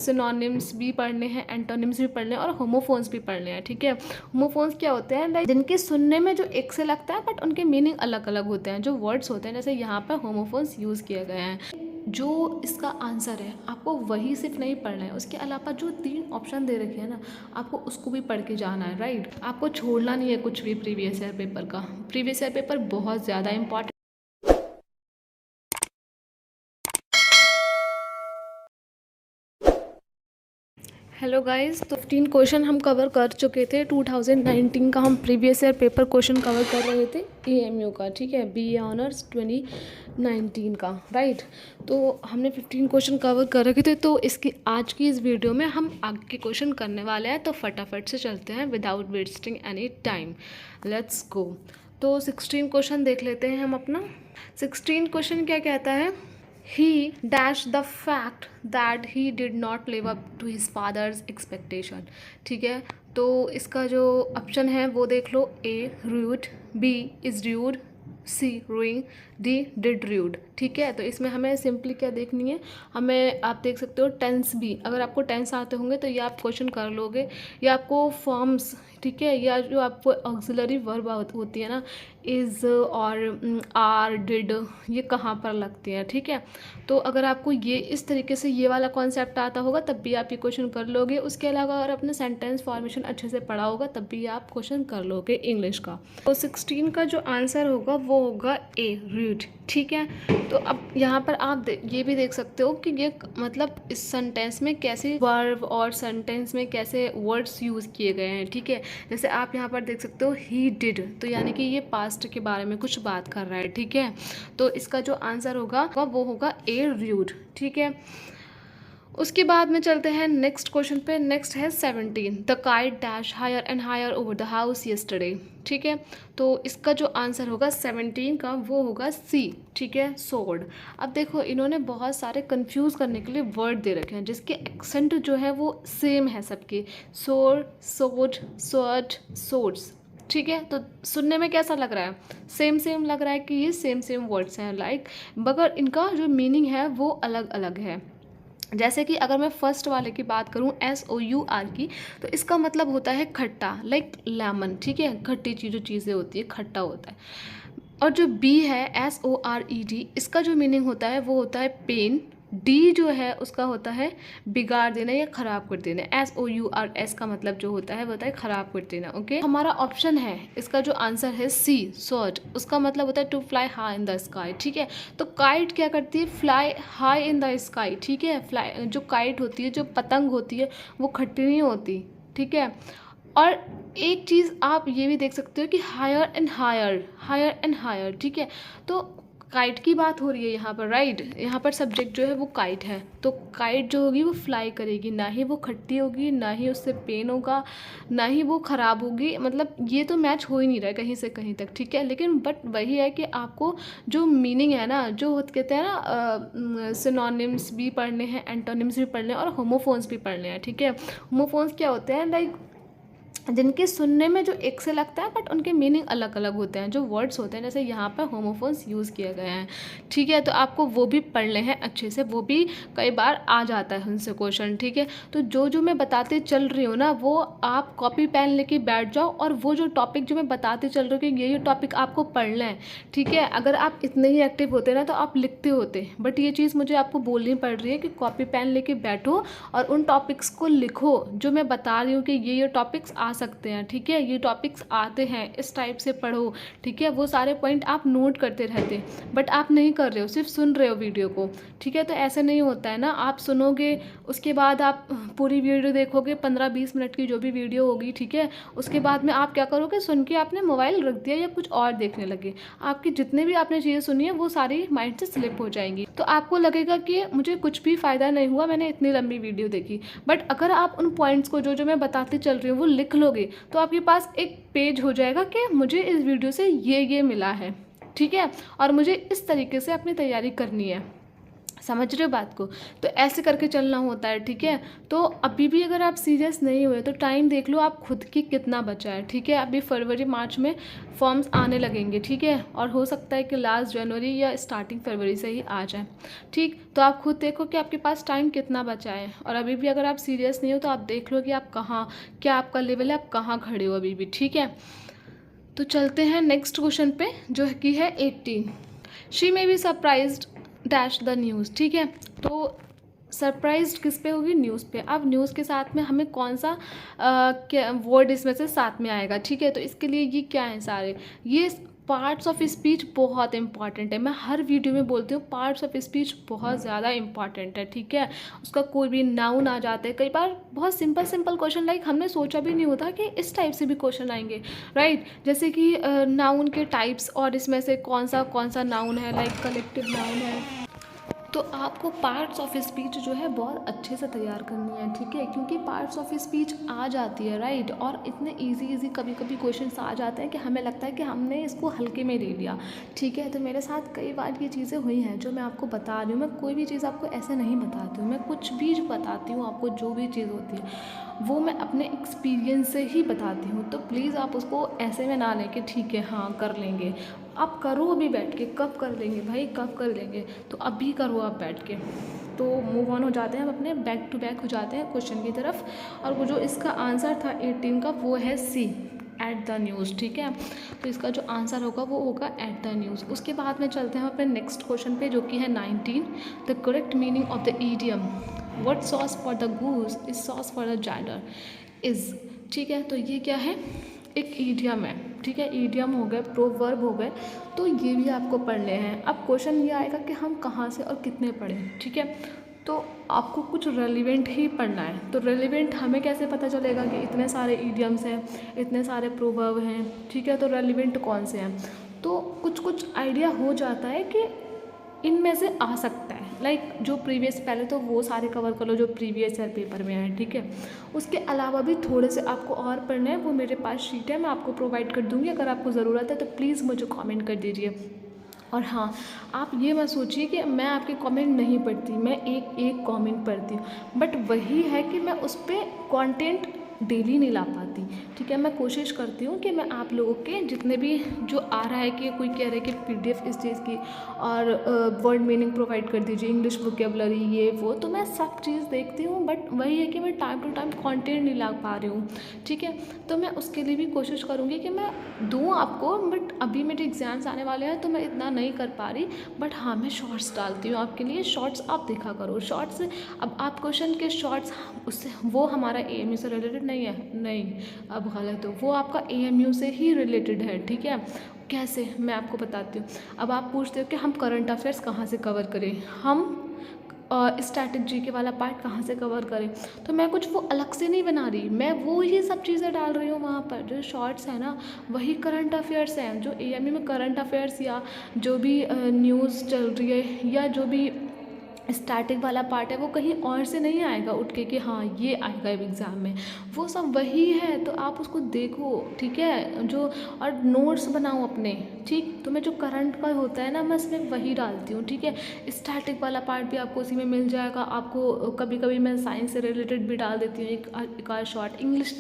Synonyms भी पढ़ने हैं, एंटोनिम्स भी पढ़ने हैं और होमोफोन्स भी पढ़ने हैं। ठीक है, होमोफोन्स क्या होते हैं, लाइक जिनके सुनने में जो एक से लगता है बट उनके मीनिंग अलग अलग होते हैं, जो वर्ड्स होते हैं, जैसे यहाँ पर होमोफोन्स यूज़ किए गए हैं। जो इसका आंसर है आपको वही सिर्फ नहीं पढ़ना है, उसके अलावा जो 3 ऑप्शन दे रखे हैं ना, आपको उसको भी पढ़ के जाना है, राइट। आपको छोड़ना नहीं है कुछ भी प्रीवियस ईयर पेपर का। प्रीवियस ईयर पेपर बहुत ज़्यादा इंपॉर्टेंट। हेलो गाइस, तो 15 क्वेश्चन हम कवर कर चुके थे। 2019 का हम previous year paper question cover कर रहे थे एएमयू का। ठीक है, बीए ऑनर्स 2019 का, राइट। तो हमने 15 क्वेश्चन कवर कर रखे थे, तो इसकी आज की इस वीडियो में हम आगे के क्वेश्चन करने वाले हैं। तो फटाफट से चलते हैं without wasting any time, let's go. तो 16 क्वेश्चन देख लेते हैं हम अपना। 16 क्वेश्चन क्या कहता है, He dashed the fact that he did not live up to his father's expectation। ठीक है, तो इसका जो ऑप्शन है वो देख लो। A rude, B is rude, C rude, D did rude। ठीक है, तो इसमें हमें सिंपली क्या देखनी है, हमें आप देख सकते हो टेंस भी, अगर आपको टेंस आते होंगे तो ये आप क्वेश्चन कर लोगे, या आपको फॉर्म्स, ठीक है, या जो आपको ऑक्सिलरी वर्ब होती है ना, इज़ और आर डिड, ये कहाँ पर लगती हैं। ठीक है, तो अगर आपको ये इस तरीके से ये वाला कॉन्सेप्ट आता होगा तब भी आप ये क्वेश्चन कर लोगे। उसके अलावा अगर आपने सेंटेंस फॉर्मेशन अच्छे से पढ़ा होगा तब भी आप क्वेश्चन कर लोगे इंग्लिश का। तो 16 का जो आंसर होगा वो होगा ए रीड। ठीक है, तो अब यहाँ पर आप ये भी देख सकते हो कि ये मतलब इस सेंटेंस में कैसे वर्ब और सेंटेंस में कैसे वर्ड्स यूज़ किए गए हैं। ठीक है, जैसे आप यहाँ पर देख सकते हो ही डिड, तो यानी कि ये पास्ट के बारे में कुछ बात कर रहा है। ठीक है, तो इसका जो आंसर होगा वो होगा ए र्यूड। ठीक है, उसके बाद में चलते हैं नेक्स्ट क्वेश्चन पे। नेक्स्ट है 17, the kite dash higher and higher over the house yesterday. ठीक है, तो इसका जो आंसर होगा 17 का वो होगा सी। ठीक है, सोर्ड। अब देखो इन्होंने बहुत सारे कंफ्यूज करने के लिए वर्ड दे रखे हैं जिसके एक्सेंट जो है वो सेम है सबके, सोर, सोड, सोर्ड, सोर्ड्स। ठीक है, तो सुनने में कैसा लग रहा है, सेम सेम लग रहा है कि ये सेम सेम वर्ड्स हैं, लाइक, मगर इनका जो मीनिंग है वो अलग अलग है। जैसे कि अगर मैं फर्स्ट वाले की बात करूँ SOUR की, तो इसका मतलब होता है खट्टा, लाइक लेमन। ठीक है, खट्टी जो चीज़ें होती है खट्टा होता है। और जो B है SORED, इसका जो मीनिंग होता है वो होता है पेन। D जो है उसका होता है बिगाड़ देना या ख़राब कर देना। SOURS का मतलब जो होता है वो होता है ख़राब कर देना। ओके, हमारा ऑप्शन है इसका जो आंसर है C सोर्ट, उसका मतलब होता है to fly high in the sky. ठीक है, तो काइट क्या करती है, fly high in the sky. ठीक है, फ्लाई जो काइट होती है, जो पतंग होती है, वो खट्टी नहीं होती। ठीक है, और एक चीज़ आप ये भी देख सकते हो कि higher and higher, higher and higher. ठीक है, तो काइट की बात हो रही है यहाँ पर, राइट। यहाँ पर सब्जेक्ट जो है वो काइट है, तो काइट जो होगी वो फ्लाई करेगी, ना ही वो खट्टी होगी, ना ही उससे पेन होगा, ना ही वो ख़राब होगी। मतलब ये तो मैच हो ही नहीं रहा है कहीं से कहीं तक। ठीक है, लेकिन बट वही है कि आपको जो मीनिंग है ना, जो कहते हैं ना, सिनोनिम्स भी पढ़ने हैं, एंटोनिम्स भी पढ़ने हैं और होमोफोन्स भी पढ़ने हैं। ठीक है, होमोफोन्स क्या होते हैं, लाइक जिनके सुनने में जो एक से लगता है बट उनके मीनिंग अलग अलग होते हैं, जो वर्ड्स होते हैं, जैसे यहाँ पर होमोफोन्स यूज़ किए गए हैं। ठीक है, तो आपको वो भी पढ़ने हैं अच्छे से, वो भी कई बार आ जाता है उनसे क्वेश्चन। ठीक है, तो जो मैं बताते चल रही हूँ ना, वो आप कॉपी पेन लेके बैठ जाओ और वो जो टॉपिक जो मैं बताते चल रही हूँ कि ये टॉपिक आपको पढ़ना है। ठीक है, अगर आप इतने ही एक्टिव होते ना तो आप लिखते होते, बट ये चीज़ मुझे आपको बोलनी पड़ रही है कि कॉपी पेन लेके बैठो और उन टॉपिक्स को लिखो जो मैं बता रही हूँ कि ये टॉपिक्स आ सकते हैं। ठीक है, ये टॉपिक्स आते हैं, इस टाइप से पढ़ो। ठीक है, वो सारे पॉइंट आप नोट करते रहते, बट आप नहीं कर रहे हो, सिर्फ सुन रहे हो वीडियो को। ठीक है, तो ऐसा नहीं होता है ना, आप सुनोगे उसके बाद आप पूरी वीडियो देखोगे, 15-20 मिनट की जो भी वीडियो होगी। ठीक है, उसके बाद में आप क्या करोगे, सुन के आपने मोबाइल रख दिया या कुछ और देखने लगे, आपकी जितने भी आपने चीज़ें सुनी है वो सारी माइंड से स्लिप हो जाएंगी, तो आपको लगेगा कि मुझे कुछ भी फ़ायदा नहीं हुआ, मैंने इतनी लंबी वीडियो देखी। बट अगर आप उन पॉइंट्स को जो मैं बताती चल रही हूँ वो लिख लोगे तो आपके पास एक पेज हो जाएगा कि मुझे इस वीडियो से ये मिला है। ठीक है, और मुझे इस तरीके से अपनी तैयारी करनी है। समझ रहे हो बात को? तो ऐसे करके चलना होता है, ठीक है। तो अभी भी अगर आप सीरियस नहीं हुए तो टाइम देख लो आप खुद की कितना बचा है, ठीक है। अभी फरवरी मार्च में फॉर्म्स आने लगेंगे, ठीक है, और हो सकता है कि लास्ट जनवरी या स्टार्टिंग फरवरी से ही आ जाए, ठीक। तो आप खुद देखो कि आपके पास टाइम कितना बचा है, और अभी भी अगर आप सीरियस नहीं हो तो आप देख लो कि आप कहाँ, क्या आपका लेवल है, आप कहाँ खड़े हो अभी भी, ठीक है। तो चलते हैं नेक्स्ट क्वेश्चन पे, जो कि है 18। She may be surprised dash the news, ठीक है। तो सरप्राइज्ड किस पे होगी? न्यूज़ पे। अब न्यूज़ के साथ में हमें कौन सा क्या वर्ड इसमें से साथ में आएगा, ठीक है। तो इसके लिए ये क्या है सारे, ये पार्ट्स ऑफ स्पीच बहुत इंपॉर्टेंट है। मैं हर वीडियो में बोलती हूँ पार्ट्स ऑफ स्पीच बहुत ज़्यादा इंपॉर्टेंट है, ठीक है। उसका कोई भी नाउन आ जाते हैं, कई बार बहुत सिंपल सिंपल क्वेश्चन, लाइक हमने सोचा भी नहीं होता कि इस टाइप से भी क्वेश्चन आएंगे, राइट। जैसे कि नाउन के टाइप्स, और इसमें से कौन सा नाउन है, लाइक कलेक्टिव नाउन है। तो आपको पार्ट्स ऑफ स्पीच जो है बहुत अच्छे से तैयार करनी है, ठीक है, क्योंकि पार्ट्स ऑफ स्पीच आ जाती है, राइट। और इतने इजी कभी कभी क्वेश्चंस आ जाते हैं कि हमें लगता है कि हमने इसको हल्के में ले लिया, ठीक है। तो मेरे साथ कई बार ये चीज़ें हुई हैं जो मैं आपको बता रही हूँ। मैं कोई भी चीज़ आपको ऐसे नहीं बताती हूँ, मैं कुछ भी बताती हूँ आपको, जो भी चीज़ होती है वो मैं अपने एक्सपीरियंस से ही बताती हूँ। तो प्लीज़ आप उसको ऐसे में ना लें कि ठीक है हाँ कर लेंगे। आप करो अभी बैठ के, कब कर लेंगे भाई, कब कर लेंगे, तो अभी करो आप बैठ के। तो मूव ऑन हो जाते हैं हम अपने, बैक टू बैक हो जाते हैं क्वेश्चन की तरफ। और वो जो इसका आंसर था 18 का, वो है सी, एट द न्यूज़, ठीक है। तो इसका जो आंसर होगा वो होगा एट द न्यूज़। उसके बाद में चलते हैं अपने नेक्स्ट क्वेश्चन पे, जो कि है 19। The correct meaning of the idiom what sauce for the goose is sauce for the gander is, ठीक है। तो ये क्या है? एक ईडियम है, ठीक है। ईडियम हो गए, प्रोवर्ब हो गए, तो ये भी आपको पढ़ने हैं। अब क्वेश्चन ये आएगा कि हम कहाँ से और कितने पढ़ें, ठीक है। तो आपको कुछ रेलिवेंट ही पढ़ना है। तो रेलिवेंट हमें कैसे पता चलेगा कि इतने सारे ईडियम्स हैं, इतने सारे प्रोवर्ब हैं, ठीक है। तो रेलिवेंट कौन से हैं, तो कुछ कुछ आइडिया हो जाता है कि इनमें से आ सकता है। लाइक जो प्रीवियस, पहले तो वो सारे कवर कर लो जो प्रीवियस ईयर पेपर में आए, ठीक है। उसके अलावा भी थोड़े से आपको और पढ़ने हैं, वो मेरे पास शीट है, मैं आपको प्रोवाइड कर दूँगी। अगर आपको ज़रूरत है तो प्लीज़ मुझे कमेंट कर दीजिए। और हाँ, आप ये मत सोचिए कि मैं आपके कमेंट नहीं पढ़ती, मैं एक एक कमेंट पढ़ती हूँ, बट वही है कि मैं उस पर कंटेंट डेली नहीं ला पाती, ठीक है। मैं कोशिश करती हूँ कि मैं आप लोगों के जितने भी जो आ रहा है, कि कोई कह रहा है कि PDF इस चीज़ की और वर्ड मीनिंग प्रोवाइड कर दीजिए, इंग्लिश वोकेबलरी ये वो, तो मैं सब चीज़ देखती हूँ, बट वही है कि मैं टाइम टू टाइम कंटेंट नहीं ला पा रही हूँ, ठीक है। तो मैं उसके लिए भी कोशिश करूँगी कि मैं दूँ आपको, बट अभी मेरे एग्ज़ाम्स आने वाले हैं तो मैं इतना नहीं कर पा रही। बट हाँ, मैं शॉर्ट्स डालती हूँ आपके लिए, शॉर्ट्स आप देखा करो। शॉर्ट्स, अब आप क्वेश्चन के शॉर्ट्स, उससे वो हमारा AMU से रिलेटेड नहीं है, नहीं, अब गलत हो, वो आपका AMU से ही रिलेटेड है, ठीक है। कैसे, मैं आपको बताती हूँ। अब आप पूछते हो कि हम करंट अफेयर्स कहाँ से कवर करें, हम स्टैटिक GK वाला पार्ट कहाँ से कवर करें, तो मैं कुछ वो अलग से नहीं बना रही, मैं वो ही सब चीज़ें डाल रही हूँ वहाँ पर। जो शॉर्ट्स है ना, वही करंट अफेयर्स हैं, जो AMU में करंट अफेयर्स या जो भी न्यूज़ चल रही है, या जो भी स्टैटिक वाला पार्ट है, वो कहीं और से नहीं आएगा उठ के कि हाँ ये आएगा एग्ज़ाम में, वो सब वही है। तो आप उसको देखो, ठीक है, जो और नोट्स बनाओ अपने, ठीक। तो मैं जो करंट का होता है ना, मैं इसमें वही डालती हूँ, ठीक है। स्टैटिक वाला पार्ट भी आपको उसी में मिल जाएगा। आपको कभी कभी मैं साइंस से रिलेटेड भी डाल देती हूँ, एक आध शॉर्ट, इंग्लिश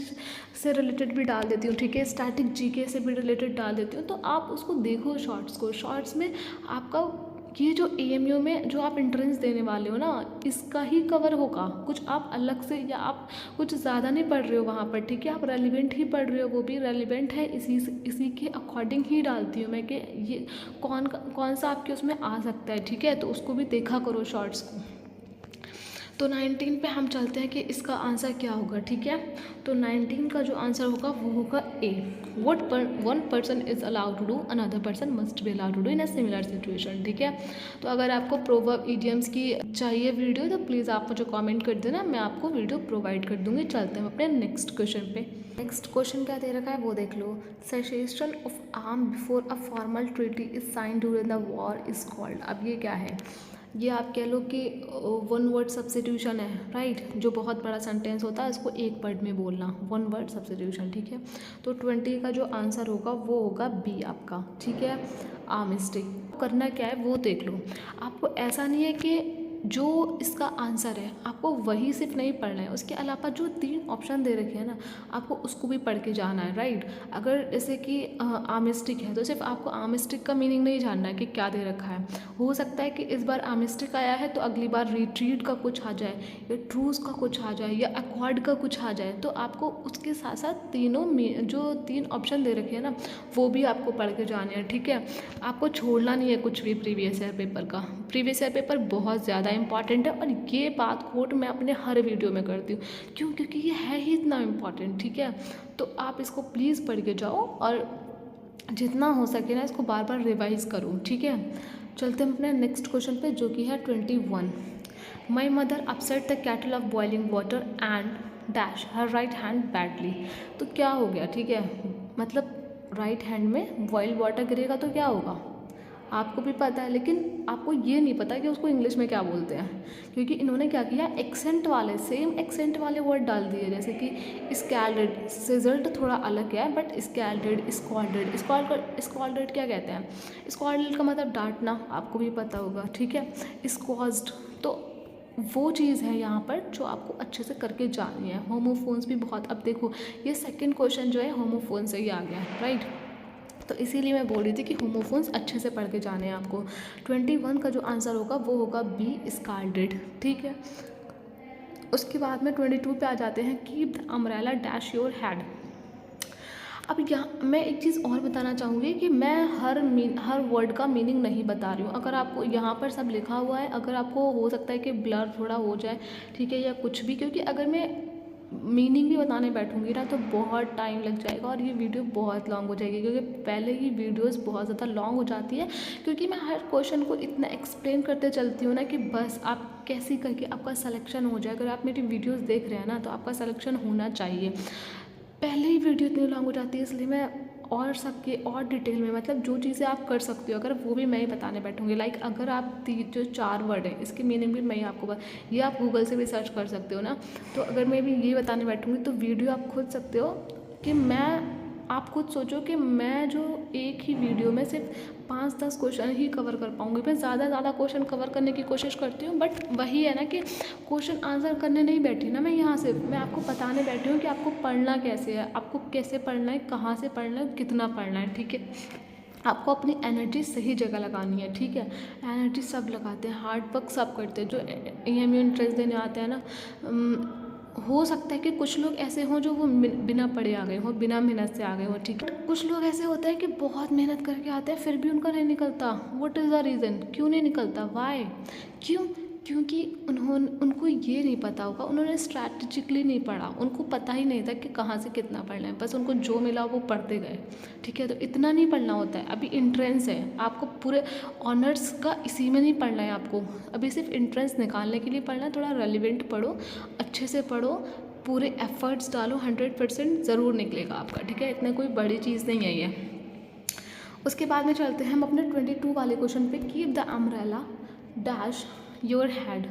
से रिलेटेड भी डाल देती हूँ, ठीक है, स्टैटिक GK से भी रिलेटेड डाल देती हूँ। तो आप उसको देखो शॉर्ट्स को, शॉर्ट्स में आपका ये जो AMU में जो आप एंट्रेंस देने वाले हो ना, इसका ही कवर होगा, कुछ आप अलग से या आप कुछ ज़्यादा नहीं पढ़ रहे हो वहाँ पर, ठीक है। आप रेलिवेंट ही पढ़ रहे हो, वो भी रेलिवेंट है, इसी के अकॉर्डिंग ही डालती हूँ मैं कि ये कौन सा आपके उसमें आ सकता है, ठीक है। तो उसको भी देखा करो शॉर्ट्स को। तो 19 पे हम चलते हैं कि इसका आंसर क्या होगा, ठीक है। तो 19 का जो आंसर होगा वो होगा A, what one person is allowed to do another person must be allowed to do in a similar situation, ठीक है। तो अगर आपको प्रोवर्ब इडियम्स की चाहिए वीडियो तो प्लीज़ आप मुझे कमेंट कर देना, मैं आपको वीडियो प्रोवाइड कर दूँगी। चलते हैं अपने नेक्स्ट क्वेश्चन पे। नेक्स्ट क्वेश्चन क्या दे रखा है वो देख लो। Cessation of arm before a formal treaty is sign during the war is called. अब ये क्या है, ये आप कह लो कि वन वर्ड सब्स्टिट्यूशन है, राइट। जो बहुत बड़ा सेंटेंस होता है इसको एक वर्ड में बोलना, वन वर्ड सब्स्टिट्यूशन, ठीक है। तो 20 का जो आंसर होगा वो होगा B आपका, ठीक है। आर्मिस्टिक करना क्या है वो देख लो। आपको ऐसा नहीं है कि जो इसका आंसर है आपको वही सिर्फ नहीं पढ़ना है, उसके अलावा जो 3 ऑप्शन दे रखे हैं ना आपको उसको भी पढ़ के जाना है, राइट। अगर जैसे कि आर्मिस्टिक है तो सिर्फ आपको आर्मिस्टिक का मीनिंग नहीं जानना है कि क्या दे रखा है। हो सकता है कि इस बार आर्मिस्टिक आया है तो अगली बार रिट्रीट का कुछ आ जाए या ट्रूस का कुछ आ जाए या अक्वार्ड का कुछ आ जाए, तो आपको उसके साथ साथ तीनों जो 3 ऑप्शन दे रखे हैं ना वो भी आपको पढ़ के जाने हैं, ठीक है। आपको छोड़ना नहीं है कुछ भी प्रीवियस ईयर पेपर का। प्रीवियस ईयर पेपर बहुत ज़्यादा इंपॉर्टेंट है और ये बात कोट मैं अपने हर वीडियो में करती हूँ। क्यों? क्योंकि ये है ही इतना इम्पॉर्टेंट, ठीक है। तो आप इसको प्लीज़ पढ़ के जाओ और जितना हो सके ना इसको बार बार रिवाइज करो, ठीक है। चलते हैं अपने नेक्स्ट क्वेश्चन पे जो कि है 21। My mother upset the cattle of boiling water and dash her right hand badly. तो क्या हो गया, ठीक है, मतलब राइट हैंड में बॉइल वाटर गिरेगा तो क्या होगा आपको भी पता है, लेकिन आपको ये नहीं पता कि उसको इंग्लिश में क्या बोलते हैं, क्योंकि इन्होंने क्या किया एक्सेंट वाले सेम एक्सेंट वाले वर्ड डाल दिए, जैसे कि स्कैल्डेड। सिजल्ड थोड़ा अलग है बट स्कैल्डेड, स्क्वाल्डेड। स्क्वाल्डेड क्या कहते हैं? स्क्वाल्डेड का मतलब डांटना, आपको भी पता होगा, ठीक है। स्क्वाज्ड तो वो चीज़ है यहाँ पर जो आपको अच्छे से करके जानी है। होमोफोन्स भी बहुत, अब देखो ये सेकंड क्वेश्चन जो है होमोफोन से ही आ गया, राइट। तो इसीलिए मैं बोल रही थी कि होमोफोन्स अच्छे से पढ़ के जाने हैं आपको। 21 का जो आंसर होगा वो होगा बी स्कार्डेड, ठीक है। उसके बाद में 22 पे आ जाते हैं, keep the umbrella dash your head. अब यहाँ मैं एक चीज़ और बताना चाहूँगी कि मैं हर वर्ड का मीनिंग नहीं बता रही हूँ। अगर आपको यहाँ पर सब लिखा हुआ है, अगर आपको हो सकता है कि ब्लर थोड़ा हो जाए, ठीक है, या कुछ भी, क्योंकि अगर मैं मीनिंग भी बताने बैठूंगी ना तो बहुत टाइम लग जाएगा और ये वीडियो बहुत लॉन्ग हो जाएगी, क्योंकि पहले ही वीडियोस बहुत ज़्यादा लॉन्ग हो जाती है, क्योंकि मैं हर क्वेश्चन को इतना एक्सप्लेन करते चलती हूँ ना कि बस आप कैसे करके आपका सिलेक्शन हो जाए। अगर आप मेरी वीडियोस देख रहे हैं ना तो आपका सिलेक्शन होना चाहिए। पहले ही वीडियो इतनी लॉन्ग हो जाती है, इसलिए मैं और सबके और डिटेल में, मतलब जो चीज़ें आप कर सकते हो अगर वो भी मैं ही बताने बैठूंगी। लाइक अगर आप जो 4 वर्ड है इसकी मीनिंग भी मैं ही आपको ये आप गूगल से भी सर्च कर सकते हो ना। तो अगर मैं भी ये बताने बैठूंगी तो वीडियो आप खुद सकते हो कि आप खुद सोचो कि मैं जो एक ही वीडियो में सिर्फ 5-10 क्वेश्चन ही कवर कर पाऊँगी। मैं ज़्यादा क्वेश्चन कवर करने की कोशिश करती हूँ, बट वही है ना कि क्वेश्चन आंसर करने नहीं बैठी ना मैं यहाँ से, मैं आपको बताने बैठी हूँ कि आपको पढ़ना कैसे है, आपको कैसे पढ़ना है, कहाँ से पढ़ना है, कितना पढ़ना है, ठीक है। आपको अपनी एनर्जी सही जगह लगानी है, ठीक है। एनर्जी सब लगाते हैं, हार्ड वर्क सब करते हैं। जो EMU एंट्रेंस देने आते हैं ना, हो सकता है कि कुछ लोग ऐसे हों जो वो बिना पढ़े आ गए हों, बिना मेहनत से आ गए हों, ठीक है। कुछ लोग ऐसे होते हैं कि बहुत मेहनत करके आते हैं फिर भी उनका नहीं निकलता। What is the reason? क्यों नहीं निकलता? वाई? क्यों? क्योंकि उनको ये नहीं पता होगा, उन्होंने स्ट्रैटेजिकली नहीं पढ़ा, उनको पता ही नहीं था कि कहाँ से कितना पढ़ना है, बस उनको जो मिला वो पढ़ते गए, ठीक है। तो इतना नहीं पढ़ना होता है। अभी इंट्रेंस है, आपको पूरे ऑनर्स का इसी में नहीं पढ़ना है, आपको अभी सिर्फ इंट्रेंस निकालने के लिए पढ़ना है। थोड़ा रेलिवेंट पढ़ो, अच्छे से पढ़ो, पूरे एफर्ट्स डालो, 100% ज़रूर निकलेगा आपका, ठीक है। इतना कोई बड़ी चीज़ नहीं है ये। उसके बाद में चलते हैं हम अपने 22 वाले क्वेश्चन पे, keep the umbrella dash your head,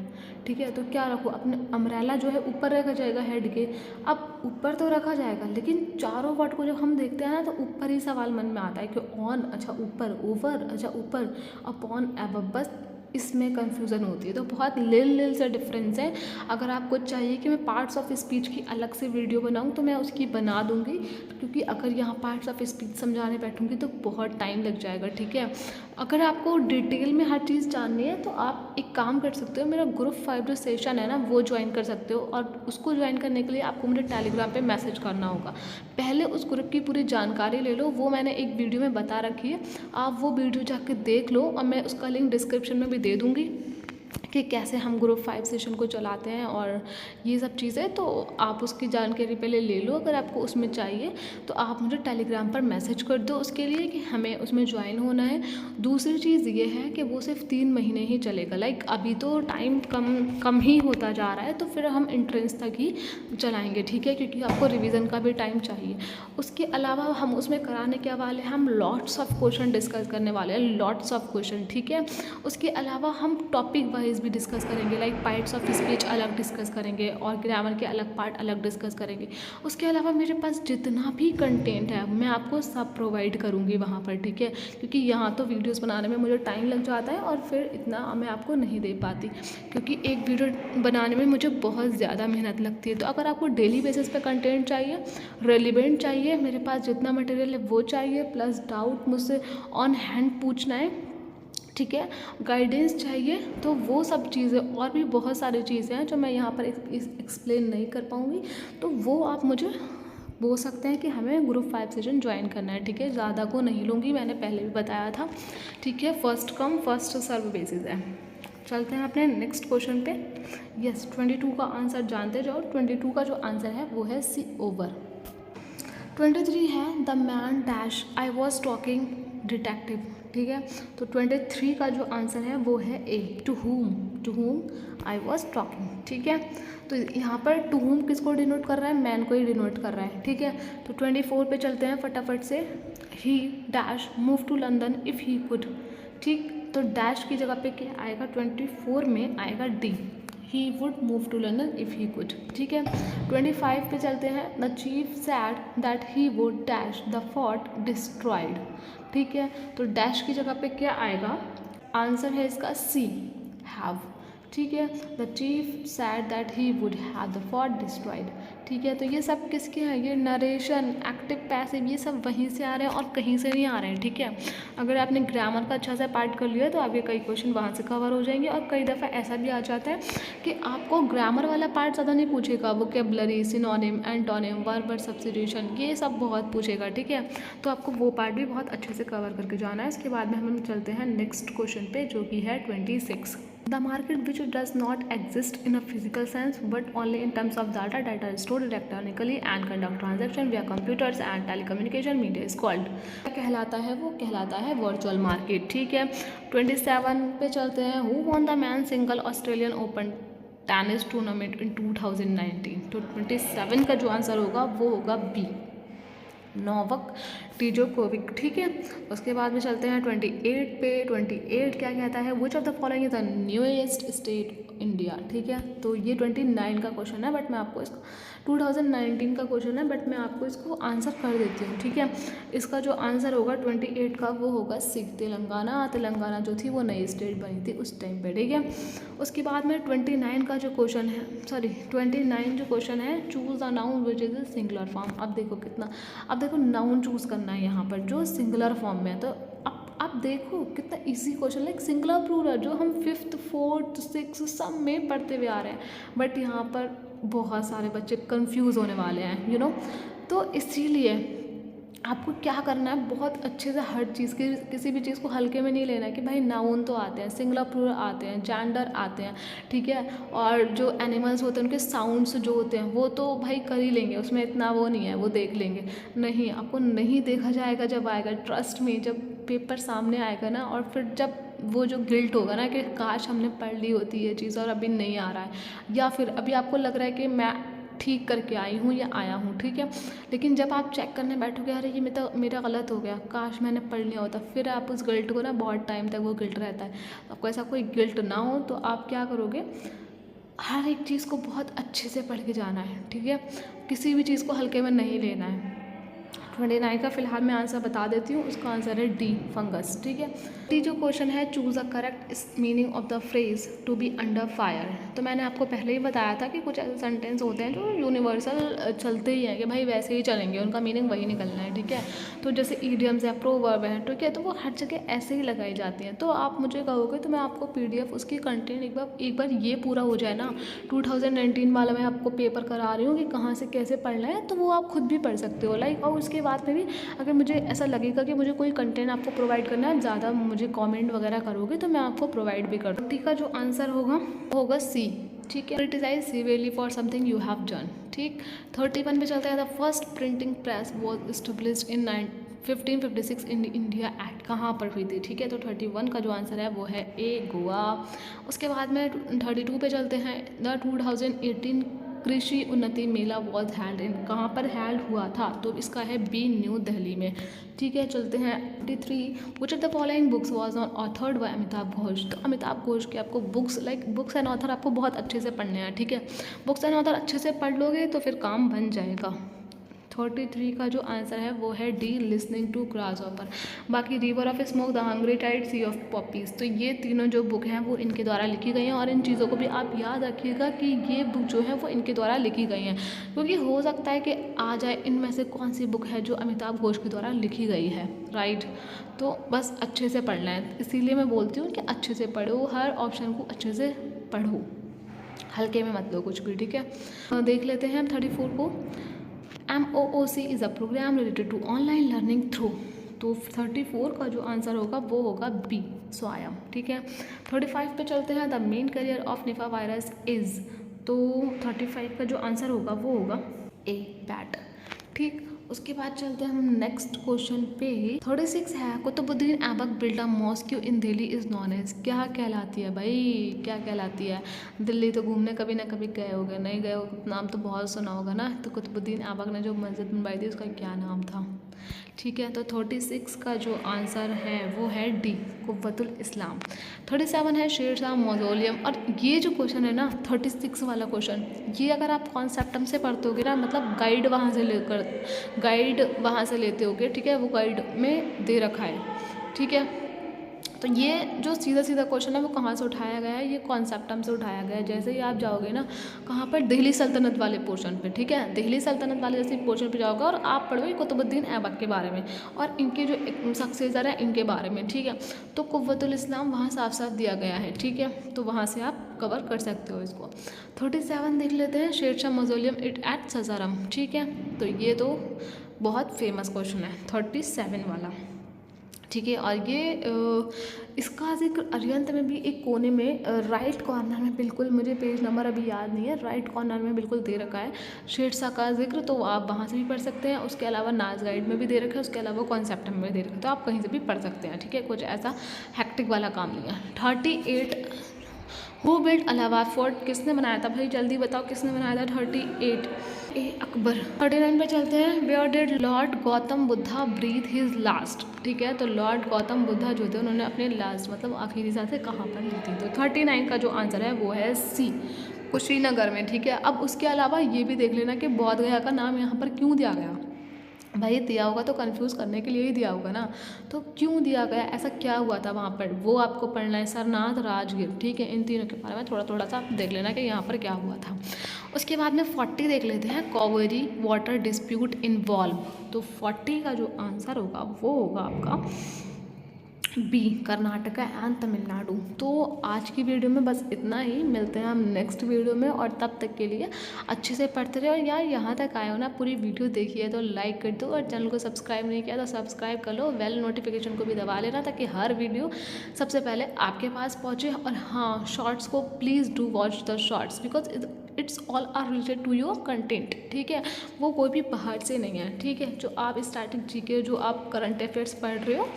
ठीक है। तो क्या रखो, अपने अम्ब्रेला जो है ऊपर रखा जाएगा हेड के। अब ऊपर तो रखा जाएगा, लेकिन चारों वर्ड को जब हम देखते हैं ना तो ऊपर ही सवाल मन में आता है कि ऑन अच्छा ऊपर, ओवर अच्छा ऊपर, अपॉन, एबव, बस इसमें कन्फ्यूज़न होती है। तो बहुत लिल से डिफरेंस है। अगर आपको चाहिए कि मैं पार्ट्स ऑफ स्पीच की अलग से वीडियो बनाऊं तो मैं उसकी बना दूंगी, क्योंकि अगर यहाँ पार्ट्स ऑफ स्पीच समझाने बैठूंगी तो बहुत टाइम लग जाएगा, ठीक है। अगर आपको डिटेल में हर चीज़ जाननी है तो आप एक काम कर सकते हो, मेरा ग्रुप 5 जो सेशन है ना वो ज्वाइन कर सकते हो, और उसको ज्वाइन करने के लिए आपको मुझे टेलीग्राम पे मैसेज करना होगा। पहले उस ग्रुप की पूरी जानकारी ले लो, वो मैंने एक वीडियो में बता रखी है, आप वो वीडियो जाके देख लो, और मैं उसका लिंक डिस्क्रिप्शन में भी दे दूँगी कि कैसे हम ग्रुप 5 सेशन को चलाते हैं और ये सब चीज़ें। तो आप उसकी जानकारी पहले ले लो, अगर आपको उसमें चाहिए तो आप मुझे टेलीग्राम पर मैसेज कर दो उसके लिए कि हमें उसमें ज्वाइन होना है। दूसरी चीज़ ये है कि वो सिर्फ 3 महीने ही चलेगा। लाइक अभी तो टाइम कम ही होता जा रहा है, तो फिर हम एंट्रेंस तक ही चलाएँगे, ठीक है, क्योंकि आपको रिविज़न का भी टाइम चाहिए। उसके अलावा हम उसमें कराने क्या वाले हैं, हम लॉट्स ऑफ क्वेश्चन डिस्कस करने वाले हैं, लॉट्स ऑफ क्वेश्चन, ठीक है। उसके अलावा हम टॉपिक वाइज भी डिस्कस करेंगे, लाइक पार्ट्स ऑफ स्पीच अलग डिस्कस करेंगे और ग्रामर के अलग पार्ट अलग डिस्कस करेंगे। उसके अलावा मेरे पास जितना भी कंटेंट है मैं आपको सब प्रोवाइड करूँगी वहाँ पर, ठीक है, क्योंकि यहाँ तो वीडियोज़ बनाने में मुझे टाइम लग जाता है और फिर इतना मैं आपको नहीं दे पाती, क्योंकि एक वीडियो बनाने में मुझे बहुत ज़्यादा मेहनत लगती है। तो अगर आपको डेली बेसिस पे कंटेंट चाहिए, रेलिवेंट चाहिए, मेरे पास जितना मटेरियल है वो चाहिए, प्लस डाउट मुझसे ऑन हैंड पूछना है, ठीक है, गाइडेंस चाहिए, तो वो सब चीज़ें और भी बहुत सारी चीज़ें हैं जो मैं यहाँ पर एक्सप्लेन नहीं कर पाऊँगी। तो वो आप मुझे बोल सकते हैं कि हमें ग्रुप 5 सेशन ज्वाइन करना है, ठीक है। ज़्यादा को नहीं लूँगी, मैंने पहले भी बताया था, ठीक है। First come first serve basis है। चलते हैं अपने नेक्स्ट क्वेश्चन पे। यस, 22 का आंसर जानते जाओ। 22 का जो आंसर है वो है सी ओवर। 23 है the man dash I was talking detective, ठीक है। तो 23 का जो आंसर है वो है A, to whom I was talking, ठीक है। तो यहाँ पर टू whom किसको डिनोट कर रहा है, मैन को ही डिनोट कर रहा है, ठीक है। तो 24 पे चलते हैं फटाफट से। He dash move to London if he could, ठीक। तो डैश की जगह पे क्या आएगा, 24 में आएगा D, he would move to London if he could, ठीक है। 25 पे चलते हैं। The chief said that he would dash the fort destroyed, ठीक है। तो डैश की जगह पे क्या आएगा, आंसर है इसका सी, हैव, ठीक है। The chief said that he would have the fort destroyed, ठीक है। तो ये सब किसके हैं, ये नरेशन, एक्टिव पैसिव, ये सब वहीं से आ रहे हैं और कहीं से नहीं आ रहे हैं, ठीक है। अगर आपने ग्रामर का अच्छा सा पार्ट कर लिया तो आपके कई क्वेश्चन वहाँ से कवर हो जाएंगे। और कई दफ़ा ऐसा भी आ जाता है कि आपको ग्रामर वाला पार्ट ज़्यादा नहीं पूछेगा, vocabulary, synonym, antonym, verb substitution, ये सब बहुत पूछेगा, ठीक है। तो आपको वो पार्ट भी बहुत अच्छे से कवर करके जाना है। इसके बाद में हम चलते हैं नेक्स्ट क्वेश्चन पे, जो कि है 26। The market which does not exist in a physical sense but only in terms of data, data stored electronically and conduct transaction via computers and telecommunication media is called. क्या कहलाता है, वो कहलाता है वर्चुअल मार्केट, ठीक है। 27 पे चलते हैं। Who won the man single Australian open tennis tournament इन 2019। तो 27 का जो आंसर होगा वो होगा बी, नोवाक डिजोकोविक, ठीक है। उसके बाद में चलते हैं 28 पे। 28 क्या कहता है, which of the following is the newest state India, ठीक है। तो ये 29 का क्वेश्चन है, बट मैं आपको इसको 2019 का क्वेश्चन है, बट मैं आपको इसको आंसर कर देती हूँ, ठीक है। इसका जो आंसर होगा 28 का वो होगा सी, तेलंगाना। तेलंगाना जो थी वो नई स्टेट बनी थी उस टाइम पे, ठीक है। उसके बाद में 29 का जो क्वेश्चन है, 29 जो क्वेश्चन है, choose the noun which is singular form. अब देखो कितना, अब देखो नाउन चूज़ करना है यहाँ पर जो सिंगुलर फॉर्म में है। तो अब देखो कितना easy question, like singular plural जो हम 5th 4th 6th सब में पढ़ते हुए आ रहे हैं, बट यहाँ पर बहुत सारे बच्चे कंफ्यूज होने वाले हैं, यू नो। तो इसीलिए आपको क्या करना है, बहुत अच्छे से हर चीज़ की, किसी भी चीज़ को हल्के में नहीं लेना है कि भाई नाउन तो आते हैं, सिंगुलर प्लूरल आते हैं, जेंडर आते हैं, ठीक है। और जो एनिमल्स होते हैं उनके साउंड्स जो होते हैं वो तो भाई कर ही लेंगे, उसमें इतना वो नहीं है, वो देख लेंगे। नहीं, आपको नहीं देखा जाएगा, जब आएगा ट्रस्ट में, जब पेपर सामने आएगा ना, और फिर जब वो जो गिल्ट होगा ना कि काश हमने पढ़ ली होती ये चीज़ और अभी नहीं आ रहा है, या फिर अभी आपको लग रहा है कि मैं ठीक करके आई हूँ या आया हूँ, ठीक है। लेकिन जब आप चेक करने बैठोगे, अरे ये मेरा गलत हो गया, काश मैंने पढ़ लिया होता, फिर आप उस गिल्ट को ना बहुत टाइम तक वो गिल्ट रहता है। तो आपको ऐसा कोई गिल्ट ना हो तो आप क्या करोगे, हर एक चीज़ को बहुत अच्छे से पढ़ के जाना है, ठीक है। किसी भी चीज़ को हल्के में नहीं लेना है। 29 का फिलहाल मैं आंसर बता देती हूँ, उसका आंसर है डी, फंगस, ठीक है। डी जो क्वेश्चन है, choose a correct meaning of the phrase to be under fire. तो मैंने आपको पहले ही बताया था कि कुछ ऐसे सेंटेंस होते हैं जो यूनिवर्सल चलते ही हैं कि भाई वैसे ही चलेंगे, उनका मीनिंग वही निकलना है, ठीक है। तो जैसे ईडियम्स है, प्रोवर्ब है, ठीक है, तो वो हर जगह ऐसे ही लगाई जाती हैं। तो आप मुझे कहोगे तो मैं आपको PDF उसकी कंटेंट एक बार ये पूरा हो जाए ना, 2019 वाला मैं आपको पेपर करा रही हूँ कि कहाँ से कैसे पढ़ना है, तो वो आप खुद भी पढ़ सकते हो, लाइक। और उसके बाद में भी अगर मुझे ऐसा लगेगा कि मुझे कोई कंटेंट आपको प्रोवाइड करना है, ज़्यादा मुझे कमेंट वगैरह करोगे तो मैं आपको प्रोवाइड भी कर दूँ। ठीक है, जो आंसर होगा सी, ठीक है। Criticise severely for something you have done, ठीक। 31 पे चलता है। The first printing press was established in 1556 in India act, कहाँ पर हुई थी, ठीक है। तो 31 का जो आंसर है वो है ए, गोवा। उसके बाद में 32 पे चलते हैं। द 2018 कृषि उन्नति मेला वॉज हेल्ड इन, कहाँ पर हेल्ड हुआ था, तो इसका है बी, न्यू दिल्ली में। ठीक है, चलते हैं 83, which of the following books was on authored bye Amitabh Ghosh. तो अमिताभ घोष की आपको बुक्स एंड ऑथर आपको बहुत अच्छे से पढ़ने हैं। ठीक है, बुक्स एंड ऑथर अच्छे से पढ़ लोगे तो फिर काम बन जाएगा। 33 का जो आंसर है वो है डी, लिसनिंग टू ग्रासहॉपर। बाकी river of smoke, the hungry tide, sea of poppies, तो ये तीनों जो बुक हैं वो इनके द्वारा लिखी गई हैं। और इन चीज़ों को भी आप याद रखिएगा कि ये बुक जो है वो इनके द्वारा लिखी गई हैं, क्योंकि हो सकता है कि आ जाए इनमें से कौन सी बुक है जो अमिताभ घोष के द्वारा लिखी गई है। राइट, तो बस अच्छे से पढ़ना है, इसीलिए मैं बोलती हूँ कि अच्छे से पढ़ो, हर ऑप्शन को अच्छे से पढ़ो, हल्के में मत लो कुछ भी। ठीक है, देख लेते हैं हम 34 को। MOOC is a programme related to online learning through, तो 34 का जो आंसर होगा वो होगा बी, स्वायम। ठीक है, 35 पे चलते हैं। द मेन करियर ऑफ निफा वायरस इज़, तो 35 का जो आंसर होगा वो होगा ए, बैट। ठीक, उसके बाद चलते हैं हम नेक्स्ट क्वेश्चन पे। 36 है, Qutubuddin Aibak build a mosque in Delhi is known as, क्या कहलाती है भाई, क्या कहलाती है। दिल्ली तो घूमने कभी ना कभी गए होगे, नहीं गए हो नाम तो बहुत सुना होगा ना। तो कुतुबुद्दीन ऐबक ने जो मस्जिद बनवाई थी उसका क्या नाम था। ठीक है, तो 36 का जो आंसर है वो है डी, कुव्वतुल इस्लाम। 37 है शेरशाह मौजोलियम। और ये जो क्वेश्चन है ना 36 वाला क्वेश्चन, ये अगर आप कॉन्सेप्टम से पढ़ते होगे ना, मतलब गाइड वहाँ से लेते होगे। ठीक है, वो गाइड में दे रखा है। ठीक है, तो ये जो सीधा सीधा क्वेश्चन है वो कहाँ से उठाया गया है, ये कॉन्सेप्टम से उठाया गया है। जैसे ही आप जाओगे ना कहाँ पर, दिल्ली सल्तनत वाले पोर्शन पे। ठीक है, दिल्ली सल्तनत वाले जैसे पोर्शन पे जाओगे और आप पढ़ोगे कुतुबुद्दीन ऐबक के बारे में और इनके जो सक्सेसर है इनके बारे में। ठीक है, तो कुव्वतुल इस्लाम वहाँ साफ साफ दिया गया है। ठीक है, तो वहाँ से आप कवर कर सकते हो इसको। 37 देख लेते हैं, शेरशाह मौजोलियम इट एट ससारम। ठीक है, तो ये तो बहुत फेमस क्वेश्चन है 37 वाला। ठीक है, और ये इसका जिक्र अरिहंत में भी एक कोने में राइट कॉर्नर में, बिल्कुल मुझे पेज नंबर अभी याद नहीं है, राइट कॉर्नर में बिल्कुल दे रखा है शेरशाह का जिक्र, तो आप वहाँ से भी पढ़ सकते हैं। उसके अलावा नाज गाइड में भी दे रखा है, उसके अलावा कॉन्सेप्ट में भी दे रखा है, तो आप कहीं से भी पढ़ सकते हैं। ठीक है, कुछ ऐसा हैक्टिक वाला काम नहीं है। 38, हु बिल्ड इलाहाबाद फोर्ट, किसने बनाया था भाई, जल्दी बताओ किसने बनाया था। 38 ए, अकबर। 39 पे चलते हैं, where did Lord Gautam Buddha breathe his last. ठीक है, तो लॉर्ड गौतम बुद्धा जो थे उन्होंने अपने लास्ट मतलब आखिरी सांसें कहाँ पर ली थी। तो 39 का जो आंसर है वो है सी, कुशीनगर में। ठीक है, अब उसके अलावा ये भी देख लेना कि बोध गया का नाम यहाँ पर क्यों दिया गया। भाई दिया होगा तो कंफ्यूज करने के लिए ही दिया होगा ना, तो क्यों दिया गया, ऐसा क्या हुआ था वहाँ पर, वो आपको पढ़ना है। सरनाथ, राजगीर। ठीक है, इन तीनों के बारे में थोड़ा थोड़ा सा देख लेना कि यहाँ पर क्या हुआ था। उसके बाद में 40 देख लेते हैं, कावेरी वाटर डिस्प्यूट इन्वॉल्व। तो 40 का जो आंसर होगा वो होगा आपका बी, कर्नाटका एंड तमिलनाडु। तो आज की वीडियो में बस इतना ही, मिलते हैं हम नेक्स्ट वीडियो में, और तब तक के लिए अच्छे से पढ़ते रहे। और यार यहाँ तक आए हो ना, पूरी वीडियो देखिए तो लाइक कर दो, और चैनल को सब्सक्राइब नहीं किया तो सब्सक्राइब कर लो, बेल नोटिफिकेशन को भी दबा लेना ताकि हर वीडियो सबसे पहले आपके पास पहुँचे। और हाँ, शॉर्ट्स को please do watch the shorts, because it's all are related to your content. ठीक है, वो कोई भी बाहर से नहीं है। ठीक है, जो आप स्टैटिक जीके, जो आप करंट अफेयर्स पढ़ रहे हो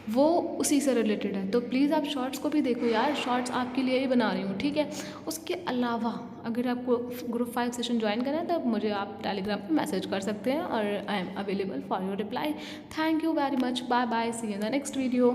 वो उसी से रिलेटेड है। तो प्लीज़ आप शॉर्ट्स को भी देखो यार, शॉर्ट्स आपके लिए ही बना रही हूँ। ठीक है, उसके अलावा अगर आपको ग्रुप 5 सेशन ज्वाइन करना है तो मुझे आप टेलीग्राम पे मैसेज कर सकते हैं, और I am available for your reply. Thank you very much, bye bye, see you in the next video.